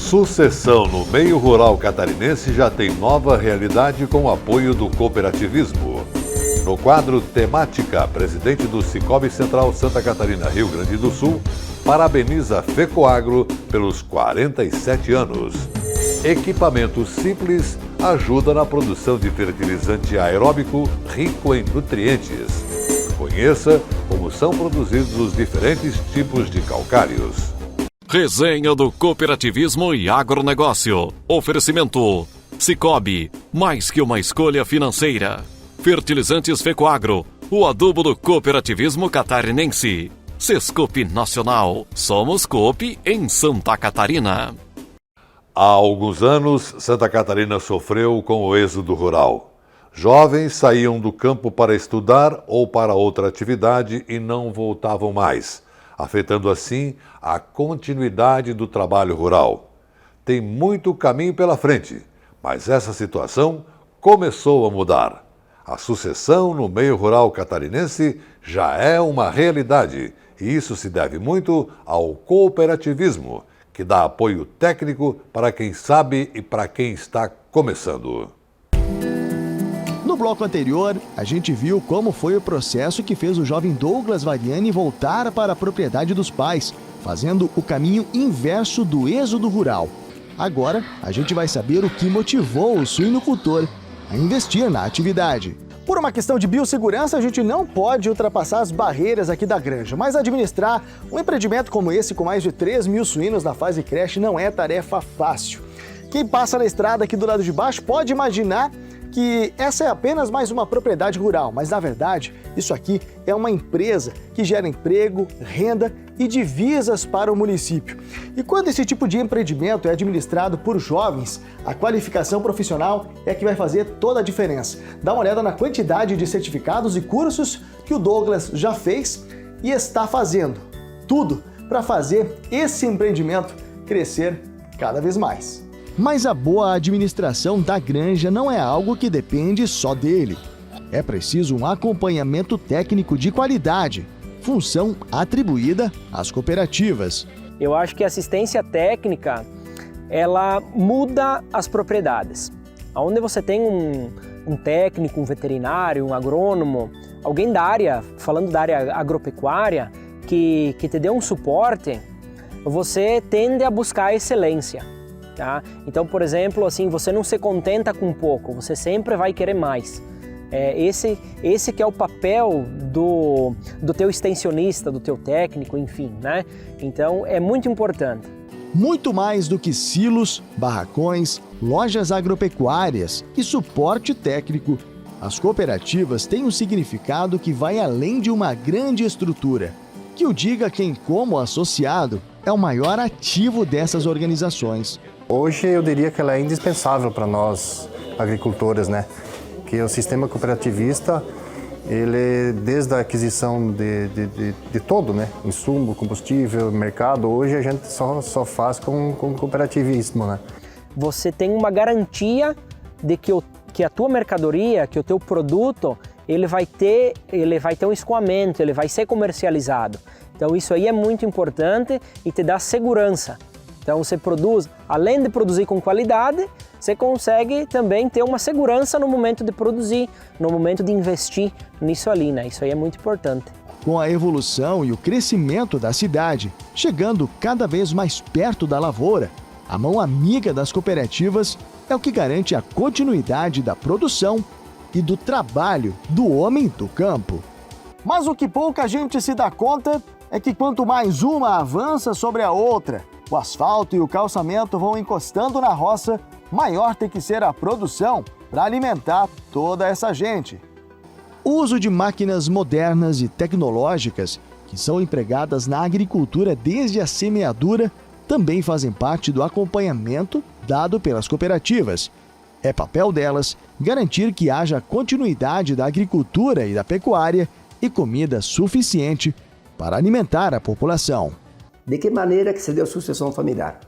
Sucessão no meio rural catarinense já tem nova realidade com o apoio do cooperativismo. No quadro Temática, presidente do Sicoob Central Santa Catarina, Rio Grande do Sul, parabeniza a FECOAGRO pelos 47 anos. Equipamento simples ajuda na produção de fertilizante aeróbico rico em nutrientes. Conheça como são produzidos os diferentes tipos de calcários. Resenha do Cooperativismo e Agronegócio. Oferecimento: Sicoob, mais que uma escolha financeira. Fertilizantes FECOAGRO, o adubo do cooperativismo catarinense. Sescope Nacional, somos Coop em Santa Catarina. Há alguns anos, Santa Catarina sofreu com o êxodo rural. Jovens saíam do campo para estudar ou para outra atividade e não voltavam mais, afetando assim a continuidade do trabalho rural. Tem muito caminho pela frente, mas essa situação começou a mudar. A sucessão no meio rural catarinense já é uma realidade, e isso se deve muito ao cooperativismo, que dá apoio técnico para quem sabe e para quem está começando. No bloco anterior, a gente viu como foi o processo que fez o jovem Douglas Variani voltar para a propriedade dos pais, fazendo o caminho inverso do êxodo rural. Agora, a gente vai saber o que motivou o suinocultor a investir na atividade. Por uma questão de biossegurança, a gente não pode ultrapassar as barreiras aqui da granja, mas administrar um empreendimento como esse, com mais de 3 mil suínos na fase creche, não é tarefa fácil. Quem passa na estrada aqui do lado de baixo pode imaginar que essa é apenas mais uma propriedade rural, mas na verdade isso aqui é uma empresa que gera emprego, renda e divisas para o município. E quando esse tipo de empreendimento é administrado por jovens, a qualificação profissional é que vai fazer toda a diferença. Dá uma olhada na quantidade de certificados e cursos que o Douglas já fez e está fazendo. Tudo para fazer esse empreendimento crescer cada vez mais. Mas a boa administração da granja não é algo que depende só dele. É preciso um acompanhamento técnico de qualidade, função atribuída às cooperativas. Eu acho que a assistência técnica, ela muda as propriedades. Onde você tem um técnico, um veterinário, um agrônomo, alguém da área, falando da área agropecuária, que te dê um suporte, você tende a buscar a excelência. Tá? Então, por exemplo, assim, você não se contenta com pouco, você sempre vai querer mais. Esse que é o papel do teu extensionista, do teu técnico, enfim, né? Então, é muito importante. Muito mais do que silos, barracões, lojas agropecuárias e suporte técnico, as cooperativas têm um significado que vai além de uma grande estrutura. Que o diga quem, como associado, é o maior ativo dessas organizações. Hoje eu diria que ela é indispensável para nós agricultores, né? Que o sistema cooperativista, ele desde a aquisição de todo, né? Insumo, combustível, mercado, hoje a gente só faz com cooperativismo, né? Você tem uma garantia de que a tua mercadoria, que o teu produto, ele vai ter um escoamento, ele vai ser comercializado. Então isso aí é muito importante e te dá segurança. Então você produz, além de produzir com qualidade, você consegue também ter uma segurança no momento de produzir, no momento de investir nisso ali, né? Isso aí é muito importante. Com a evolução e o crescimento da cidade, chegando cada vez mais perto da lavoura, a mão amiga das cooperativas é o que garante a continuidade da produção e do trabalho do homem do campo. Mas o que pouca gente se dá conta é que quanto mais uma avança sobre a outra, o asfalto e o calçamento vão encostando na roça, maior tem que ser a produção para alimentar toda essa gente. O uso de máquinas modernas e tecnológicas, que são empregadas na agricultura desde a semeadura, também fazem parte do acompanhamento dado pelas cooperativas. É papel delas garantir que haja continuidade da agricultura e da pecuária e comida suficiente para alimentar a população. De que maneira que se deu sucessão familiar?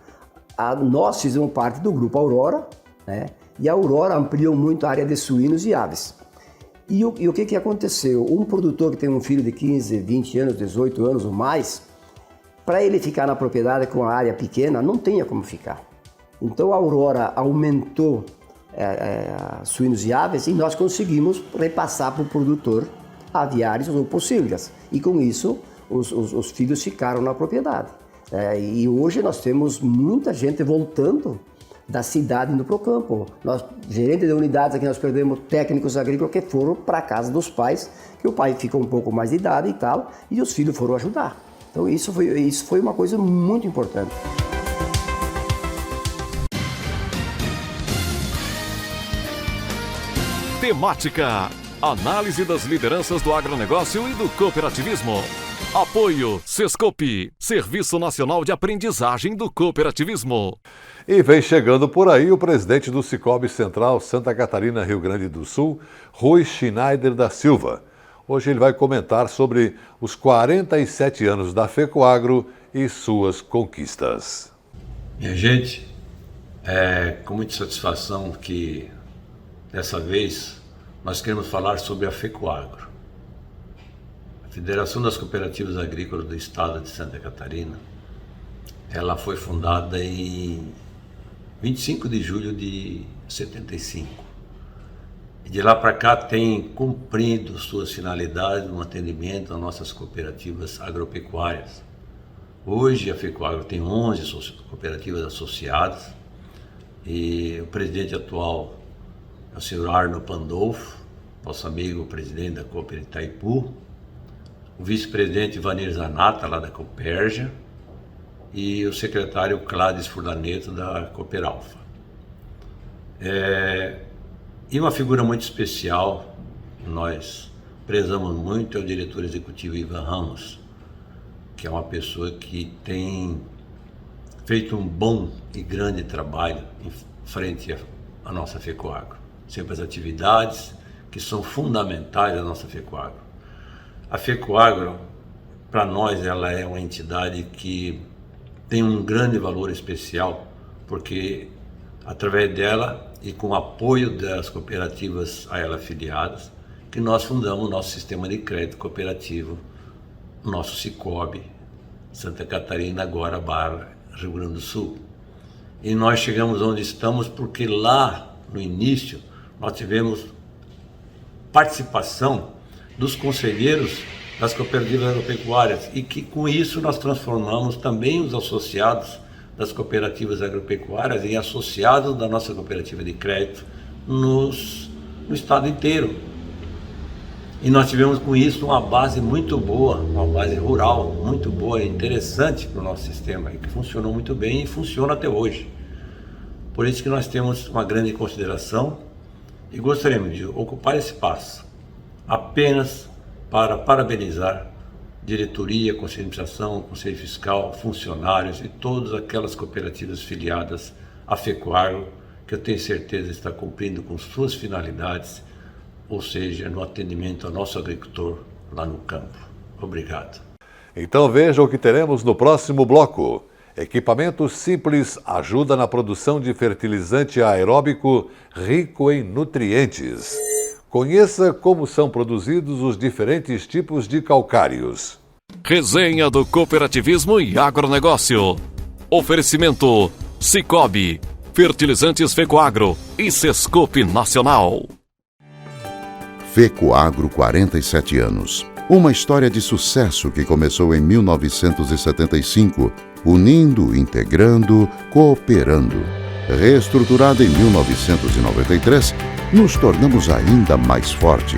Nós fizemos parte do grupo Aurora, né? E a Aurora ampliou muito a área de suínos e aves. E o que aconteceu? Um produtor que tem um filho de 15, 20 anos, 18 anos ou mais, para ele ficar na propriedade com a área pequena, não tinha como ficar. Então a Aurora aumentou suínos e aves e nós conseguimos repassar para o produtor aviários ou pocilgas. E com isso os filhos ficaram na propriedade. E hoje nós temos muita gente voltando da cidade indo para o campo. Nós, gerente de unidades aqui, nós perdemos técnicos agrícolas que foram para a casa dos pais, que o pai ficou um pouco mais de idade e tal, e os filhos foram ajudar. Então isso foi uma coisa muito importante. Temática: análise das lideranças do agronegócio e do cooperativismo. Apoio Sescope, Serviço Nacional de Aprendizagem do Cooperativismo. E vem chegando por aí o presidente do Cicobi Central Santa Catarina, Rio Grande do Sul, Rui Schneider da Silva. Hoje ele vai comentar sobre os 47 anos da FECOAGRO e suas conquistas. Minha gente, é com muita satisfação que dessa vez nós queremos falar sobre a FECOAGRO. A Federação das Cooperativas Agrícolas do Estado de Santa Catarina, ela foi fundada em 25 de julho de 75. E de lá para cá tem cumprido suas finalidades no atendimento às nossas cooperativas agropecuárias. Hoje a FECOAGRO tem 11 cooperativas associadas e o presidente atual é o senhor Arno Pandolfo, nosso amigo presidente da Cooper Itaipu, o vice-presidente Ivanir Zanata, lá da Cooperja, e o secretário Cláudio Furlaneto, da Cooperalfa. E uma figura muito especial, nós prezamos muito, é o diretor executivo Ivan Ramos, que é uma pessoa que tem feito um bom e grande trabalho em frente à nossa FECOAGRO. Sempre as atividades que são fundamentais da nossa FECOAGRO. A FECOAGRO, para nós, ela é uma entidade que tem um grande valor especial, porque através dela e com o apoio das cooperativas a ela afiliadas, que nós fundamos o nosso sistema de crédito cooperativo, o nosso Cicobi, Santa Catarina, agora Rio Grande do Sul. E nós chegamos onde estamos porque lá, no início, nós tivemos participação dos conselheiros das cooperativas agropecuárias e que com isso nós transformamos também os associados das cooperativas agropecuárias em associados da nossa cooperativa de crédito no estado inteiro. E nós tivemos com isso uma base muito boa, uma base rural muito boa e interessante para o nosso sistema, que funcionou muito bem e funciona até hoje. Por isso que nós temos uma grande consideração e gostaríamos de ocupar esse espaço apenas para parabenizar diretoria, conselho de administração, conselho fiscal, funcionários e todas aquelas cooperativas filiadas à FECOAGRO, que eu tenho certeza está cumprindo com suas finalidades, ou seja, no atendimento ao nosso agricultor lá no campo. Obrigado. Então veja o que teremos no próximo bloco. Equipamento simples ajuda na produção de fertilizante aeróbico rico em nutrientes. Conheça como são produzidos os diferentes tipos de calcários. Resenha do Cooperativismo e Agronegócio. Oferecimento Cicobi, Fertilizantes FECOAGRO e Sescope Nacional. FECOAGRO, 47 anos. Uma história de sucesso que começou em 1975, unindo, integrando, cooperando. Reestruturada em 1993, nos tornamos ainda mais forte.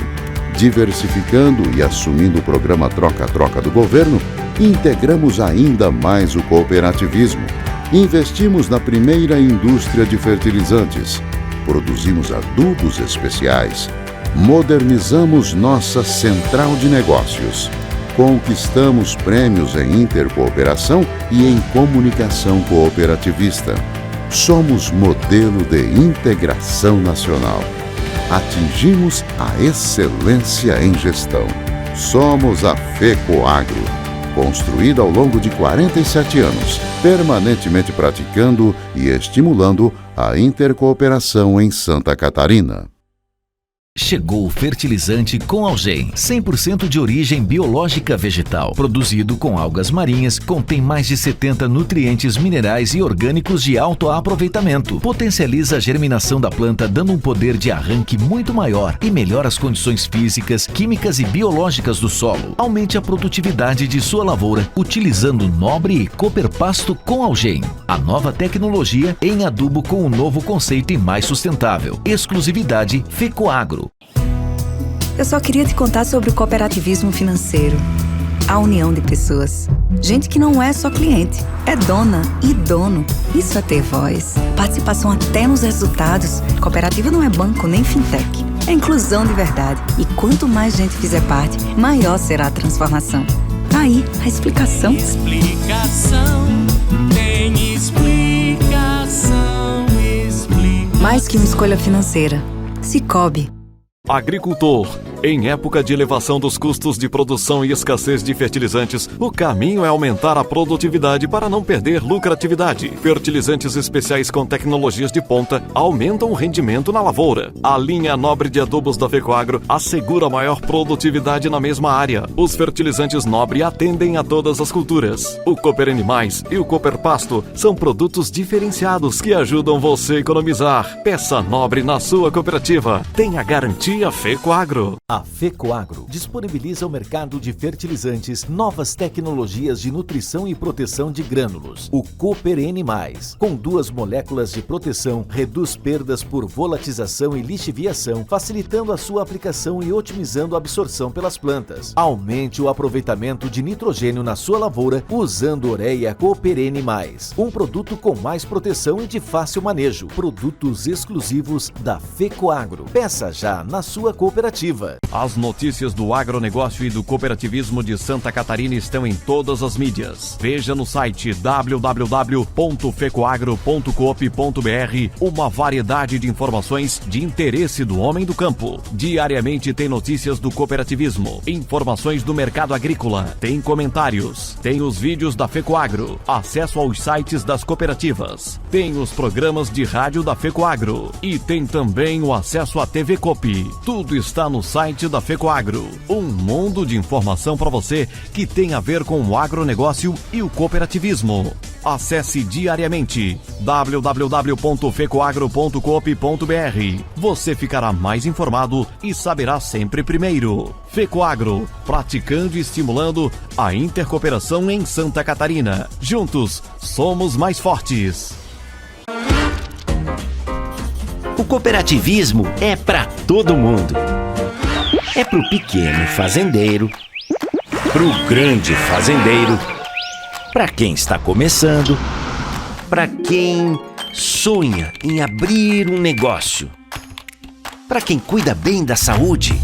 Diversificando e assumindo o programa Troca-Troca do governo, integramos ainda mais o cooperativismo. Investimos na primeira indústria de fertilizantes. Produzimos adubos especiais. Modernizamos nossa central de negócios. Conquistamos prêmios em intercooperação e em comunicação cooperativista. Somos modelo de integração nacional. Atingimos a excelência em gestão. Somos a FECOAGRO, construída ao longo de 47 anos, permanentemente praticando e estimulando a intercooperação em Santa Catarina. Chegou o fertilizante Com Algem, 100% de origem biológica vegetal, produzido com algas marinhas, contém mais de 70 nutrientes minerais e orgânicos de alto aproveitamento, potencializa a germinação da planta dando um poder de arranque muito maior e melhora as condições físicas, químicas e biológicas do solo. Aumente a produtividade de sua lavoura utilizando Nobre e Cooper Pasto Com Algem, a nova tecnologia em adubo com um novo conceito e mais sustentável. Exclusividade FECOAGRO. Eu só queria te contar sobre o cooperativismo financeiro. A união de pessoas. Gente que não é só cliente, é dona e dono. Isso é ter voz. Participação até nos resultados. Cooperativa não é banco nem fintech. É inclusão de verdade. E quanto mais gente fizer parte, maior será a transformação. Aí, a explicação. Tem explicação. Mais que uma escolha financeira. Sicoob. Agricultor. Em época de elevação dos custos de produção e escassez de fertilizantes, o caminho é aumentar a produtividade para não perder lucratividade. Fertilizantes especiais com tecnologias de ponta aumentam o rendimento na lavoura. A linha Nobre de adubos da FECOAGRO assegura maior produtividade na mesma área. Os fertilizantes Nobre atendem a todas as culturas. O Cooper Animais e o Cooper Pasto são produtos diferenciados que ajudam você a economizar. Peça Nobre na sua cooperativa. Tenha garantia FECOAGRO. A FECOAGRO disponibiliza ao mercado de fertilizantes novas tecnologias de nutrição e proteção de grânulos. O Cooper N+, com 2 moléculas de proteção, reduz perdas por volatização e lixiviação, facilitando a sua aplicação e otimizando a absorção pelas plantas. Aumente o aproveitamento de nitrogênio na sua lavoura usando Ureia Cooper N+, um produto com mais proteção e de fácil manejo. Produtos exclusivos da FECOAGRO. Peça já na sua cooperativa. As notícias do agronegócio e do cooperativismo de Santa Catarina estão em todas as mídias. Veja no site www.fecoagro.coop.br uma variedade de informações de interesse do homem do campo. Diariamente tem notícias do cooperativismo, informações do mercado agrícola, tem comentários, tem os vídeos da FECOAGRO, acesso aos sites das cooperativas, tem os programas de rádio da FECOAGRO e tem também o acesso à TV Coop. Tudo está no site da FECOAGRO, um mundo de informação para você que tem a ver com o agronegócio e o cooperativismo. Acesse diariamente www.fecoagro.coop.br. Você ficará mais informado e saberá sempre primeiro. FECOAGRO, praticando e estimulando a intercooperação em Santa Catarina. Juntos, somos mais fortes. O cooperativismo é para todo mundo. É pro pequeno fazendeiro, pro grande fazendeiro, para quem está começando, para quem sonha em abrir um negócio, para quem cuida bem da saúde,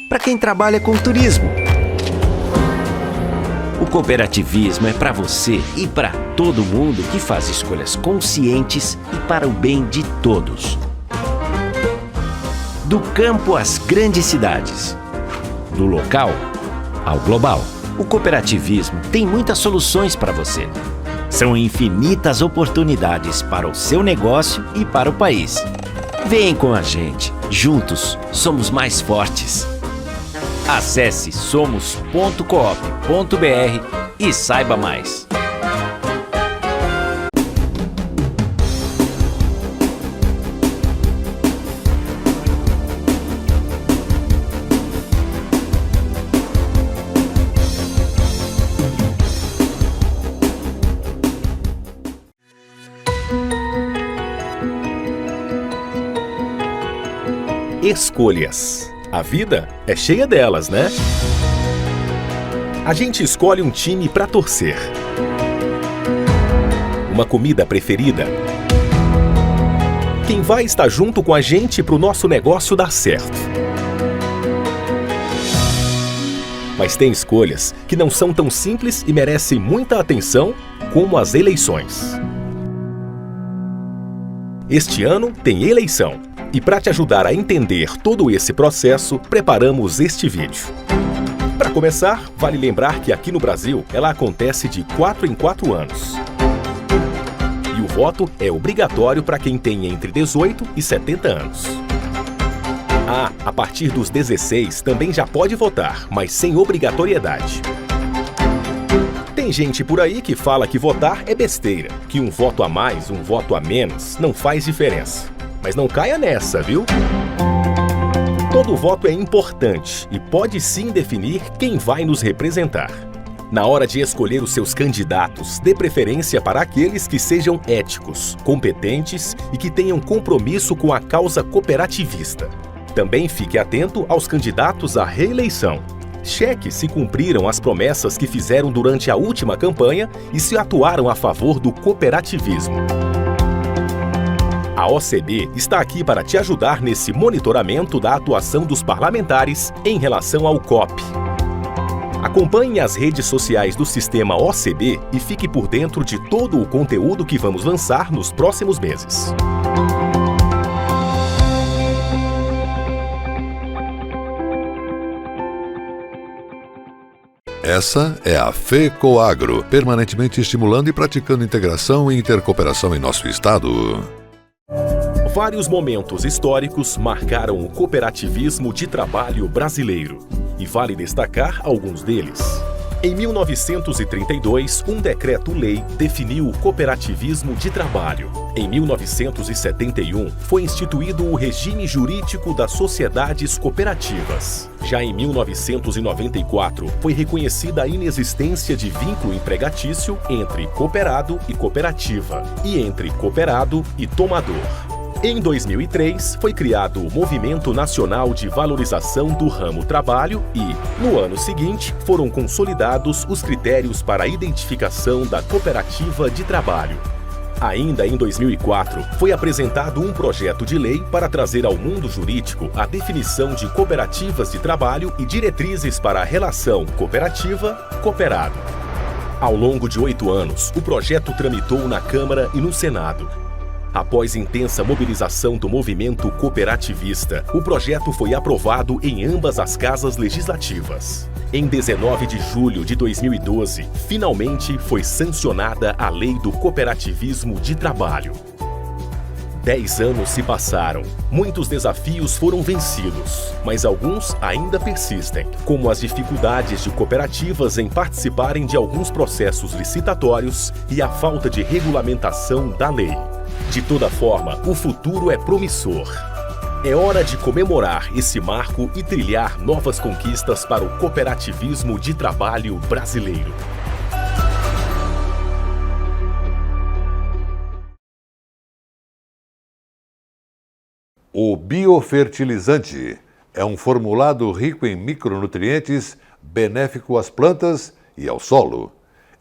para quem trabalha com turismo. O cooperativismo é para você e para todo mundo que faz escolhas conscientes e para o bem de todos. Do campo às grandes cidades, do local ao global, o cooperativismo tem muitas soluções para você. São infinitas oportunidades para o seu negócio e para o país. Vem com a gente, juntos somos mais fortes. Acesse somos.coop.br e saiba mais. Escolhas. A vida é cheia delas, né? A gente escolhe um time para torcer, uma comida preferida, quem vai estar junto com a gente para o nosso negócio dar certo. Mas tem escolhas que não são tão simples e merecem muita atenção como as eleições. Este ano tem eleição. E para te ajudar a entender todo esse processo, preparamos este vídeo. Para começar, vale lembrar que aqui no Brasil, ela acontece de 4 em 4 anos. E o voto é obrigatório para quem tem entre 18 e 70 anos. A partir dos 16 também já pode votar, mas sem obrigatoriedade. Tem gente por aí que fala que votar é besteira, que um voto a mais, um voto a menos não faz diferença. Mas não caia nessa, viu? Todo voto é importante e pode sim definir quem vai nos representar. Na hora de escolher os seus candidatos, dê preferência para aqueles que sejam éticos, competentes e que tenham compromisso com a causa cooperativista. Também fique atento aos candidatos à reeleição. Cheque se cumpriram as promessas que fizeram durante a última campanha e se atuaram a favor do cooperativismo. A OCB está aqui para te ajudar nesse monitoramento da atuação dos parlamentares em relação ao COP. Acompanhe as redes sociais do Sistema OCB e fique por dentro de todo o conteúdo que vamos lançar nos próximos meses. Essa é a FECOAGRO, permanentemente estimulando e praticando integração e intercooperação em nosso estado. Vários momentos históricos marcaram o cooperativismo de trabalho brasileiro. E vale destacar alguns deles. Em 1932, um decreto-lei definiu o cooperativismo de trabalho. Em 1971, foi instituído o regime jurídico das sociedades cooperativas. Já em 1994, foi reconhecida a inexistência de vínculo empregatício entre cooperado e cooperativa, e entre cooperado e tomador. Em 2003, foi criado o Movimento Nacional de Valorização do Ramo Trabalho e, no ano seguinte, foram consolidados os critérios para a identificação da cooperativa de trabalho. Ainda em 2004, foi apresentado um projeto de lei para trazer ao mundo jurídico a definição de cooperativas de trabalho e diretrizes para a relação cooperativa-cooperado. Ao longo de 8 anos, o projeto tramitou na Câmara e no Senado. Após intensa mobilização do movimento cooperativista, o projeto foi aprovado em ambas as casas legislativas. Em 19 de julho de 2012, finalmente foi sancionada a Lei do Cooperativismo de Trabalho. 10 anos se passaram. Muitos desafios foram vencidos, mas alguns ainda persistem, como as dificuldades de cooperativas em participarem de alguns processos licitatórios e a falta de regulamentação da lei. De toda forma, o futuro é promissor. É hora de comemorar esse marco e trilhar novas conquistas para o cooperativismo de trabalho brasileiro. O biofertilizante é um formulado rico em micronutrientes, benéfico às plantas e ao solo.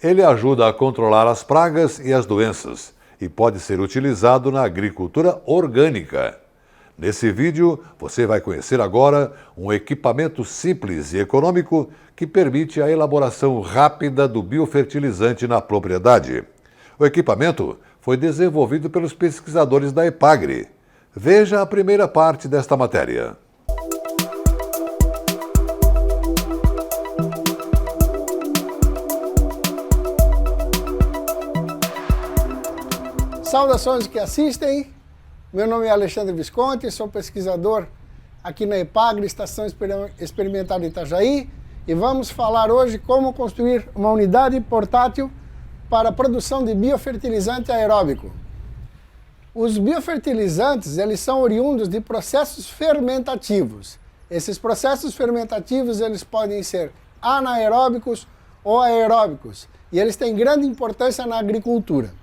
Ele ajuda a controlar as pragas e as doenças e pode ser utilizado na agricultura orgânica. Nesse vídeo, você vai conhecer agora um equipamento simples e econômico que permite a elaboração rápida do biofertilizante na propriedade. O equipamento foi desenvolvido pelos pesquisadores da EPAGRE. Veja a primeira parte desta matéria. Saudações que assistem, meu nome é Alexandre Visconti, sou pesquisador aqui na EPAGRE, Estação Experimental de Itajaí, e vamos falar hoje como construir uma unidade portátil para a produção de biofertilizante aeróbico. Os biofertilizantes, eles são oriundos de processos fermentativos. Esses processos fermentativos, eles podem ser anaeróbicos ou aeróbicos, e eles têm grande importância na agricultura.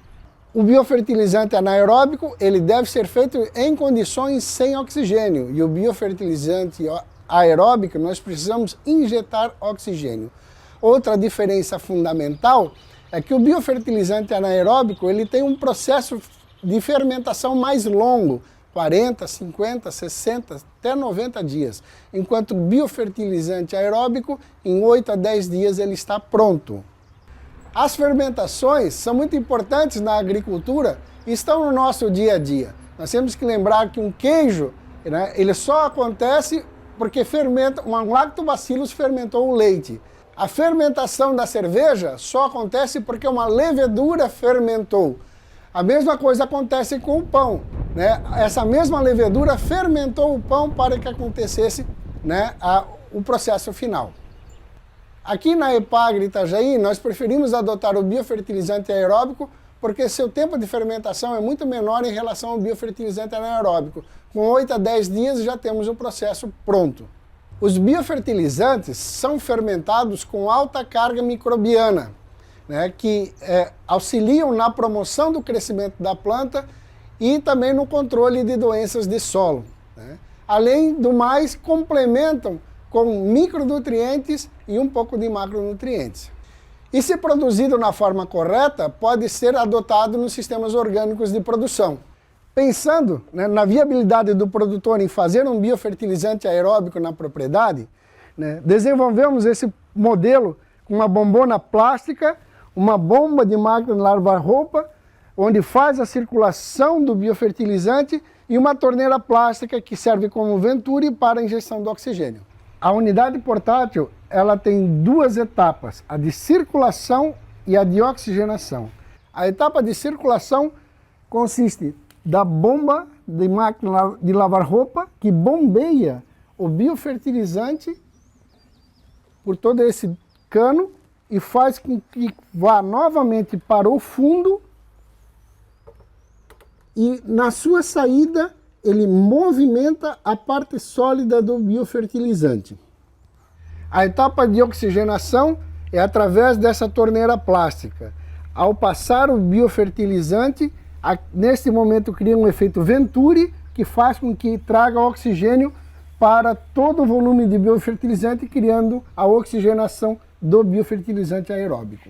O biofertilizante anaeróbico, ele deve ser feito em condições sem oxigênio, e o biofertilizante aeróbico, nós precisamos injetar oxigênio. Outra diferença fundamental é que o biofertilizante anaeróbico, ele tem um processo de fermentação mais longo, 40, 50, 60, até 90 dias, enquanto o biofertilizante aeróbico, em 8 a 10 dias ele está pronto. As fermentações são muito importantes na agricultura e estão no nosso dia a dia. Nós temos que lembrar que um queijo, né, ele só acontece porque um lactobacillus fermentou o leite. A fermentação da cerveja só acontece porque uma levedura fermentou. A mesma coisa acontece com o pão, né, essa mesma levedura fermentou o pão para que acontecesse, né, o processo final. Aqui na Epagre Itajaí, nós preferimos adotar o biofertilizante aeróbico porque seu tempo de fermentação é muito menor em relação ao biofertilizante anaeróbico. Com 8 a 10 dias já temos o processo pronto. Os biofertilizantes são fermentados com alta carga microbiana, né, que auxiliam na promoção do crescimento da planta e também no controle de doenças de solo, né. Além do mais, complementam com micronutrientes e um pouco de macronutrientes. E se produzido na forma correta, pode ser adotado nos sistemas orgânicos de produção. Pensando, né, na viabilidade do produtor em fazer um biofertilizante aeróbico na propriedade, né, desenvolvemos esse modelo com uma bombona plástica, uma bomba de máquina de lavar roupa, onde faz a circulação do biofertilizante e uma torneira plástica que serve como venturi para a injeção do oxigênio. A unidade portátil, ela tem duas etapas, a de circulação e a de oxigenação. A etapa de circulação consiste da bomba de máquina de lavar roupa que bombeia o biofertilizante por todo esse cano e faz com que vá novamente para o fundo e na sua saída ele movimenta a parte sólida do biofertilizante. A etapa de oxigenação é através dessa torneira plástica. Ao passar o biofertilizante, nesse momento cria um efeito venturi que faz com que traga oxigênio para todo o volume de biofertilizante, criando a oxigenação do biofertilizante aeróbico.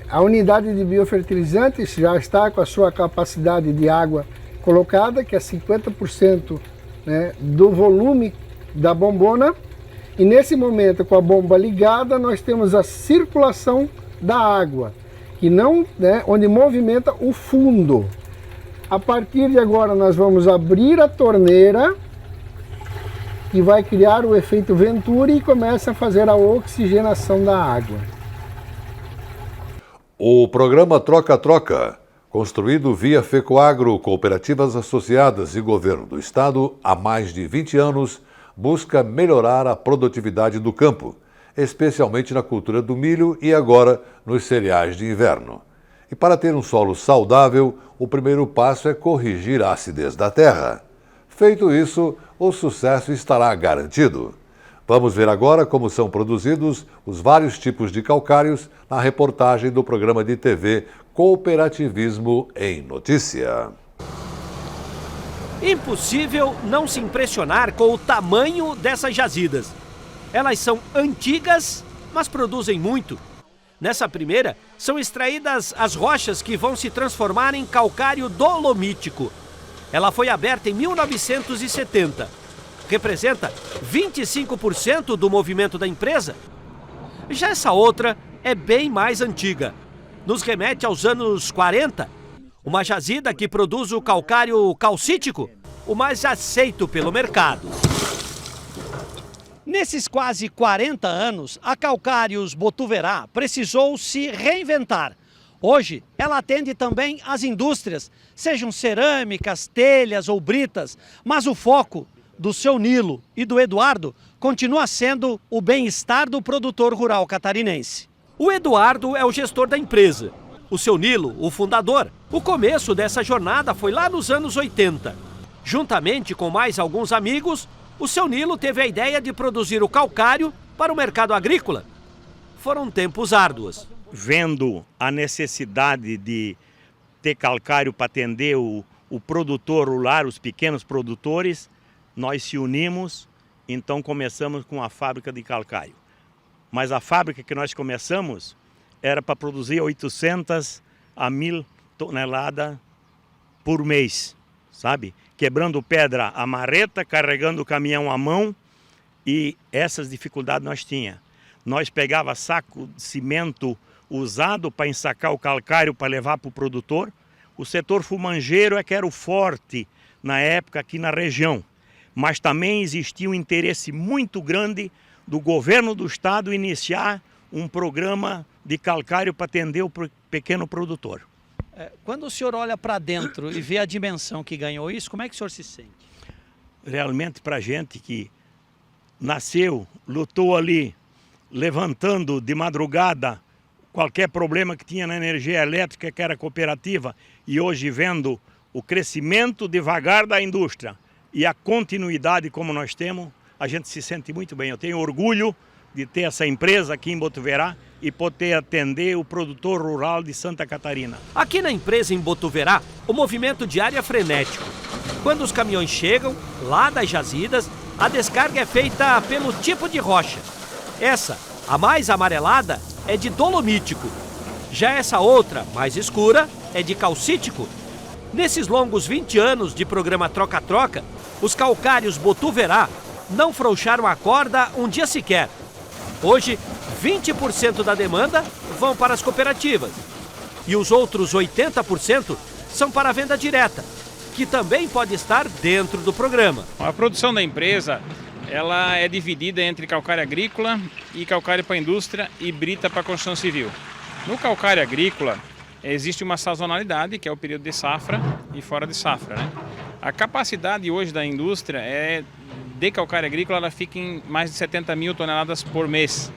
A unidade de biofertilizantes já está com a sua capacidade de água colocada, que é 50%, né, do volume da bombona. E nesse momento, com a bomba ligada, nós temos a circulação da água, que não, né, onde movimenta o fundo. A partir de agora, nós vamos abrir a torneira, que vai criar o efeito venturi e começa a fazer a oxigenação da água. O programa Troca-Troca, construído via FECOAGRO, Cooperativas Associadas e Governo do Estado há mais de 20 anos, busca melhorar a produtividade do campo, especialmente na cultura do milho e agora nos cereais de inverno. E para ter um solo saudável, o primeiro passo é corrigir a acidez da terra. Feito isso, o sucesso estará garantido. Vamos ver agora como são produzidos os vários tipos de calcários na reportagem do programa de TV Cooperativismo em Notícia. Impossível não se impressionar com o tamanho dessas jazidas. Elas são antigas, mas produzem muito. Nessa primeira, são extraídas as rochas que vão se transformar em calcário dolomítico. Ela foi aberta em 1970. Representa 25% do movimento da empresa. Já essa outra é bem mais antiga. Nos remete aos anos 40. Uma jazida que produz o calcário calcítico, o mais aceito pelo mercado. Nesses quase 40 anos, a Calcários Botuverá precisou se reinventar. Hoje, ela atende também as indústrias, sejam cerâmicas, telhas ou britas, mas o foco do seu Nilo e do Eduardo continua sendo o bem-estar do produtor rural catarinense. O Eduardo é o gestor da empresa. O seu Nilo, o fundador. O começo dessa jornada foi lá nos anos 80. Juntamente com mais alguns amigos, o seu Nilo teve a ideia de produzir o calcário para o mercado agrícola. Foram tempos árduos. Vendo a necessidade de ter calcário para atender o produtor rural, os pequenos produtores, nós se unimos, então começamos com a fábrica de calcário. Mas a fábrica que nós começamos era para produzir 800 a 1000 toneladas por mês, sabe? Quebrando pedra à marreta, carregando o caminhão à mão, e essas dificuldades nós tínhamos. Nós pegava saco de cimento usado para ensacar o calcário para levar para o produtor. O setor fumangeiro é que era o forte na época aqui na região. mas também existia um interesse muito grande do governo do estado iniciar um programa de calcário para atender o pequeno produtor. Quando o senhor olha para dentro e vê a dimensão que ganhou isso, como é que o senhor se sente? Realmente, para a gente que nasceu, lutou ali, levantando de madrugada qualquer problema que tinha na energia elétrica, que era cooperativa, e hoje vendo o crescimento devagar da indústria e a continuidade como nós temos, a gente se sente muito bem. Eu tenho orgulho de ter essa empresa aqui em Botuverá e poder atender o produtor rural de Santa Catarina. Aqui na empresa em Botuverá, o movimento diário é frenético. Quando os caminhões chegam, lá das jazidas, a descarga é feita pelo tipo de rocha. Essa, a mais amarelada, é de dolomítico. Já essa outra, mais escura, é de calcítico. Nesses longos 20 anos de programa Troca-Troca, os calcários Botuverá não frouxaram a corda um dia sequer. Hoje, 20% da demanda vão para as cooperativas e os outros 80% são para a venda direta, que também pode estar dentro do programa. A produção da empresa ela é dividida entre calcário agrícola e calcário para a indústria e brita para a construção civil. No calcário agrícola existe uma sazonalidade, que é o período de safra e fora de safra, né? A capacidade hoje da indústria de calcário agrícola ela fica em mais de 70 mil toneladas por mês.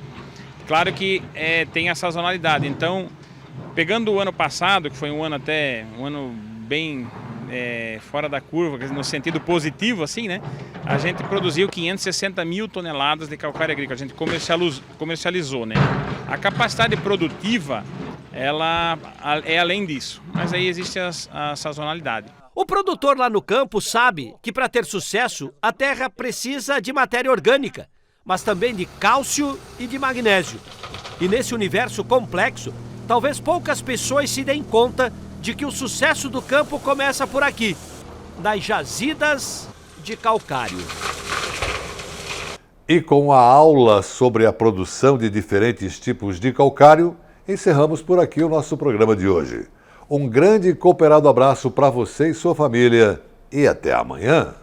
Claro que tem a sazonalidade, então pegando o ano passado, que foi um ano bem fora da curva, no sentido positivo assim, né? A gente produziu 560 mil toneladas de calcário agrícola, a gente comercializou, né? A capacidade produtiva, ela é além disso, mas aí existe a sazonalidade. O produtor lá no campo sabe que para ter sucesso, a terra precisa de matéria orgânica, mas também de cálcio e de magnésio. E nesse universo complexo, talvez poucas pessoas se deem conta de que o sucesso do campo começa por aqui, nas jazidas de calcário. E com a aula sobre a produção de diferentes tipos de calcário, encerramos por aqui o nosso programa de hoje. Um grande e cooperado abraço para você e sua família e até amanhã.